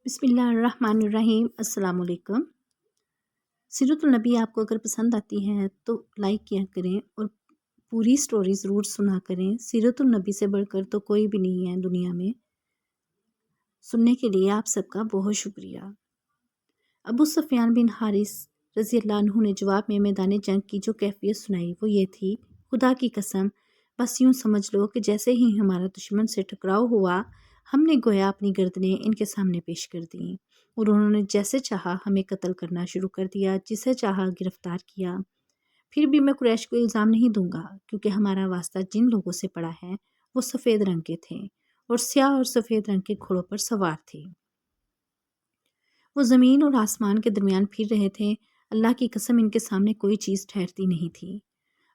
बिस्मिल्लाहिर्रहमानिर्रहीम। अस्सलाम वालेकुम। सीरतुल नबी आपको अगर पसंद आती है तो लाइक किया करें और पूरी स्टोरी ज़रूर सुना करें। सीरतुल नबी से बढ़कर तो कोई भी नहीं है दुनिया में। सुनने के लिए आप सबका बहुत शुक्रिया। अबू सुफियान बिन हारिस रज़ी अल्लाह अन्हु ने जवाब में मैदान जंग की जो कैफियत सुनाई वो ये थी, खुदा की कसम बस यूँ समझ लो कि जैसे ही हमारा दुश्मन से टकराव हुआ हमने गोया अपनी गर्दनें इनके सामने पेश कर दी और उन्होंने जैसे चाहा हमें कत्ल करना शुरू कर दिया, जिसे चाहा गिरफ्तार किया। फिर भी मैं कुरैश को इल्ज़ाम नहीं दूंगा क्योंकि हमारा वास्ता जिन लोगों से पड़ा है वो सफ़ेद रंग के थे और स्याह और सफ़ेद रंग के घोड़ों पर सवार थे। वो ज़मीन और आसमान के दरमियान फिर रहे थे। अल्लाह की कसम इनके सामने कोई चीज़ ठहरती नहीं थी।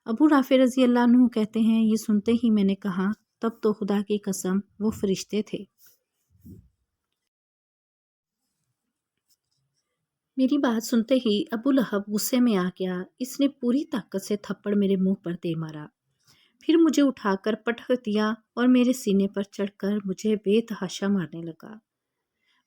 अबू राफ़े रज़ी अल्लाह अन्हु कहते हैं, ये सुनते ही मैंने कहा तब तो खुदा की कसम वो फरिश्ते थे। मेरी बात सुनते ही अबू लहब गुस्से में आ गया। इसने पूरी ताकत से थप्पड़ मेरे मुंह पर दे मारा, फिर मुझे उठाकर पटक दिया और मेरे सीने पर चढ़कर मुझे बेतहाशा मारने लगा।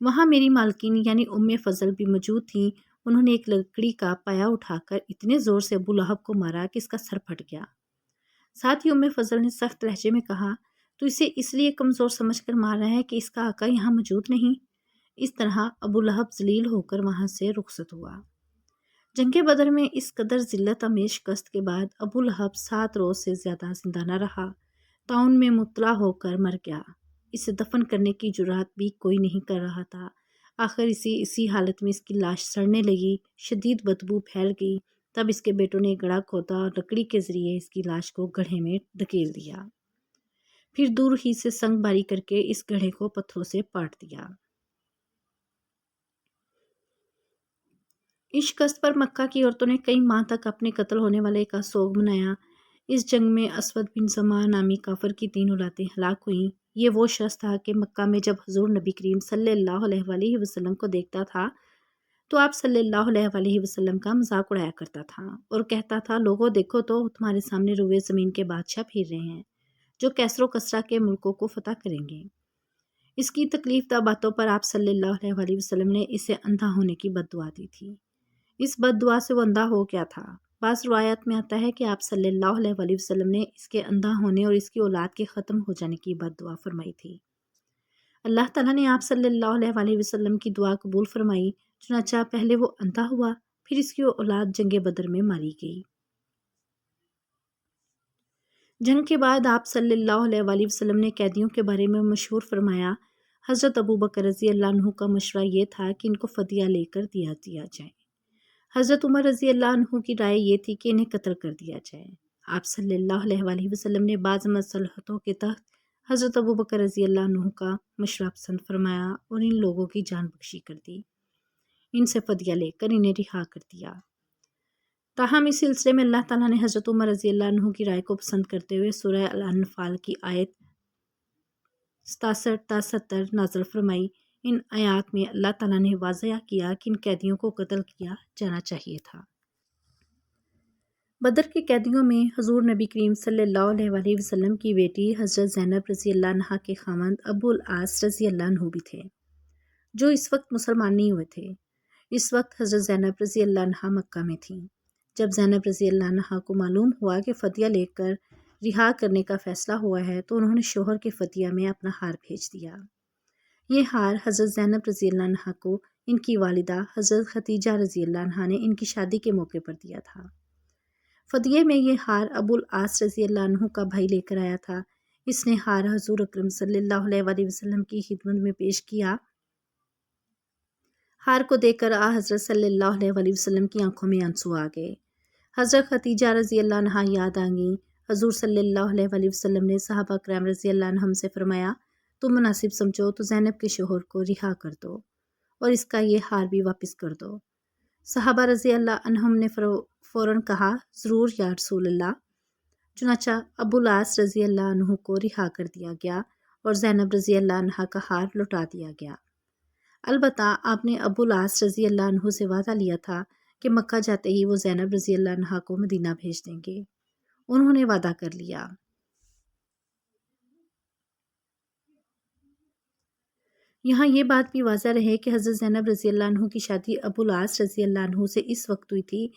वहाँ मेरी मालकिन यानी उम्मे फजल भी मौजूद थी। उन्होंने एक लकड़ी का पाया उठाकर इतने ज़ोर से अबू लहब को मारा कि इसका सर फट गया। साथ ही उम्मे फजल ने सख्त लहजे में कहा, तो इसे इसलिए कमज़ोर समझकर मार रहा है कि इसका आका यहाँ मौजूद नहीं। इस तरह अबू लहब जलील होकर वहाँ से रुखसत हुआ। जंगे बदर में इस कदर जिल्लत आमेज शिकस्त के बाद अबू लहब 7 रोज़ से ज़्यादा जिंदा न रहा। ताउन में मुब्तला होकर मर गया। इसे दफन करने की जुर्रत भी कोई नहीं कर रहा था। आखिर इसी हालत में इसकी लाश सड़ने लगी, शदीद बदबू फैल गई। तब इसके बेटों ने गड्ढा खोदा और लकड़ी के ज़रिए इसकी लाश को गड्ढे में धकेल दिया। फिर दूर ही से संग बारी करके इस गड्ढे को पत्थरों से पाट दिया। इस शिकस्त पर मक्का की औरतों ने कई माह तक अपने कत्ल होने वाले का सोग मनाया। इस जंग में असवद बिन ज़मा नामी काफर की 3 औलादें हलाक हुईं। ये वो शख्स था कि मक्का में जब हुजूर नबी करीम सल्लल्लाहु अलैहि वसल्लम को देखता था तो आप सल्लल्लाहु अलैहि वसल्लम का मजाक उड़ाया करता था और कहता था, लोगों देखो तो तुम्हारे सामने रुए ज़मीन के बादशाह फिर रहे हैं जो कैसरो कसरा के मुल्कों को फतह करेंगे। इसकी तकलीफ दा बातों पर आप सल्लल्लाहु अलैहि वसल्लम ने इसे अंधा होने की बद्दुआ दी थी। इस बद्दुआ से वो अंधा हो गया था। बाज़ रवायत में आता है कि आप सल्लल्लाहु अलैहि वसल्लम ने इसके अंधा होने और इसकी औलाद के ख़त्म हो जाने की बद्दुआ फरमाई थी। अल्लाह ताला ने आप सल्लल्लाहु अलैहि वसल्लम की दुआ कबूल फरमाई। चुनांचे पहले वो अंधा हुआ, फिर इसकी औलाद जंगे बदर में मारी गई। जंग के बाद आप सल्लल्लाहु अलैहि वसल्लम ने कैदियों के बारे में मशहूर फरमाया। हज़रत अबू बकर रज़ी अल्लाह अन्हु का मशवरा ये था कि इनको फ़दिया लेकर दिया जाए। हज़रत उमर रज़ी अल्लाह अन्हु की राय ये थी कि इन्हें कत्ल कर दिया जाए। आप सल्लल्लाहु अलैहि वसल्लम ने बाज़ मसलहतों के तहत हज़रत अबू बकर रज़ी अल्लाह अन्हु का मशवरा पसंद फरमाया और इन लोगों की जान बख्शी कर दी। इनसे फ़दिया लेकर इन्हें रिहा कर दिया। ताहम इस सिलसिले में अल्लाह ताला ने हज़रत उमर रज़ी अल्लाह अन्हु की राय को पसंद करते हुए सूरह अल-अनफ़ाल की आयत 67 नाज़िल फरमाई। इन आयात में अल्लाह ताला ने वाज़ह किया कि इन कैदियों को कत्ल किया जाना चाहिए था। बदर के कैदियों में हुज़ूर नबी करीम सल्लल्लाहु अलैहि वसल्लम की बेटी हज़रत ज़ैनब रज़ी अल्लाह अन्हा के खामंद अबुल आस रज़ी अल्लाह अन्हु भी थे, जो इस वक्त मुसलमान नहीं हुए थे। इस वक्त हज़रत ज़ैनब रज़ी अल्लाह अन्हा मक्का में थी। जब ज़ैनब रज़ी अल्लाह अन्हा को मालूम हुआ कि फ़दिया लेकर रिहा करने का फ़ैसला हुआ है तो उन्होंने शोहर के फ़दिया में अपना हार भेज दिया। ये हार हज़रत ज़ैनब रज़ी अल्लाह अन्हा को इनकी वालिदा हज़रत खतीजा रज़ी अल्लाह अन्हा ने इनकी शादी के मौके पर दिया था। फ़दिये में ये हार अबुल आस रज़ी अल्लाह अन्हु का भाई लेकर आया था। इसने हार हज़ूर अकरम सल्लल्लाहु अलैहि वसल्लम की खिदमत में पेश किया। हार को देखकर हज़रत सल्लल्लाहु अलैहि वसल्लम की आंखों में आंसू आ गए। हज़रत खतीजा रज़ी अल्लाह अन्हा याद आ गईं। हज़ूर सल्लल्लाहु अलैहि वसल्लम ने सहाबा किराम रज़ी अल्लाह अन्हुम से फरमाया, तुम मुनासिब समझो तो ज़ैनब के शोहर को रिहा कर दो और इसका ये हार भी वापस कर दो। सहाबा रज़ी अल्लाह अन्हुम ने फ़ौरन कहा, ज़रूर या रसूल अल्लाह। चुनांचे अबुल आस रज़ी अल्लाह अन्हु को रिहा कर दिया गया और ज़ैनब रज़ी अल्लाह अन्हा का हार लौटा दिया गया। अलबत्ता आपने अबुल आस रज़ी अल्लाह अन्हु से वादा लिया था कि मक्का जाते ही वो ज़ैनब रज़ी अल्लाह अन्हा को मदीना भेज देंगे। उन्होंने वादा कर लिया। یہاں یہ بات بھی واضح رہے کہ حضرت زینب رضی اللہ عنہ کی شادی ابو العاص رضی اللہ عنہ سے اس وقت ہوئی تھی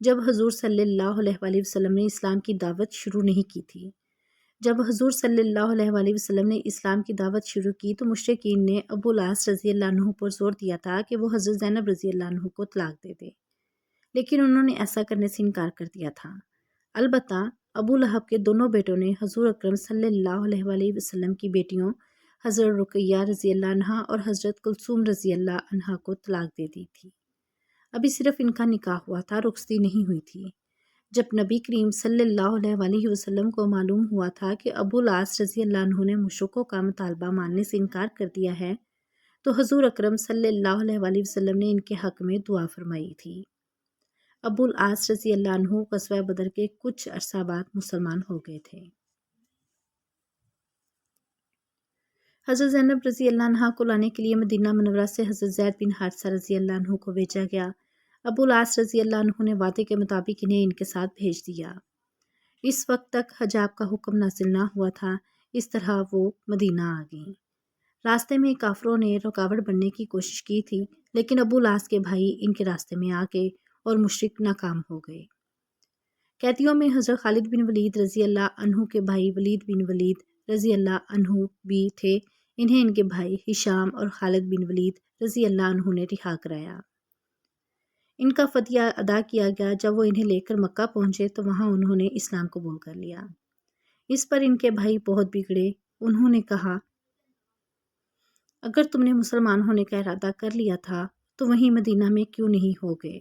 جب حضور صلی اللہ علیہ وآلہ وسلم نے اسلام کی دعوت شروع نہیں کی تھی۔ جب حضور صلی اللہ علیہ وآلہ وسلم نے اسلام کی دعوت شروع کی تو مشرکین نے ابو العاص رضی اللہ عنہ پر زور دیا تھا کہ وہ حضرت زینب رضی اللہ عنہ کو طلاق دے دے، لیکن انہوں نے ایسا کرنے سے انکار کر دیا تھا۔ البتہ ابو لہب کے دونوں بیٹوں نے حضور اکرم صلی اللہ علیہ وآلہ وسلم کی بیٹیوں حضرت رقیہ رضی اللہ عنہا اور حضرت کلثوم رضی اللہ عنہا کو طلاق دے دی تھی۔ ابھی صرف ان کا نکاح ہوا تھا، رخصتی نہیں ہوئی تھی۔ جب نبی کریم صلی اللہ علیہ وآلہ وسلم کو معلوم ہوا تھا کہ ابو العاص رضی اللہ عنہ نے مشرکوں کا مطالبہ ماننے سے انکار کر دیا ہے تو حضور اکرم صلی اللہ علیہ وآلہ وسلم نے ان کے حق میں دعا فرمائی تھی۔ ابو العاص رضی اللہ عنہ غزوہ بدر کے کچھ عرصہ بعد مسلمان ہو گئے تھے۔ حضرت زینب رضی اللہ عنہ کو لانے کے لیے مدینہ منورہ سے حضرت زید بن حارثہ رضی اللہ عنہ کو بھیجا گیا۔ ابو العاص رضی اللہ عنہ نے وعدے کے مطابق انہیں ان کے ساتھ بھیج دیا۔ اس وقت تک حجاب کا حکم نازل نہ ہوا تھا، اس طرح وہ مدینہ آ گئیں۔ راستے میں کافروں نے رکاوٹ بننے کی کوشش کی تھی، لیکن ابو العاص کے بھائی ان کے راستے میں آ گئے اور مشرک ناکام ہو گئے۔ قیدیوں میں حضرت خالد بن ولید رضی اللہ عنہ کے بھائی ولید بن ولید رضی اللہ عنہ بھی تھے۔ انہیں ان کے بھائی ہشام اور خالد بن ولید رضی اللہ عنہ نے رہا کرایا۔ ان کا فدیہ ادا کیا گیا۔ جب وہ انہیں لے کر مکہ پہنچے تو وہاں انہوں نے اسلام قبول کر لیا۔ اس پر ان کے بھائی بہت بگڑے۔ انہوں نے کہا، اگر تم نے مسلمان ہونے کا ارادہ کر لیا تھا تو وہیں مدینہ میں کیوں نہیں ہو گئے؟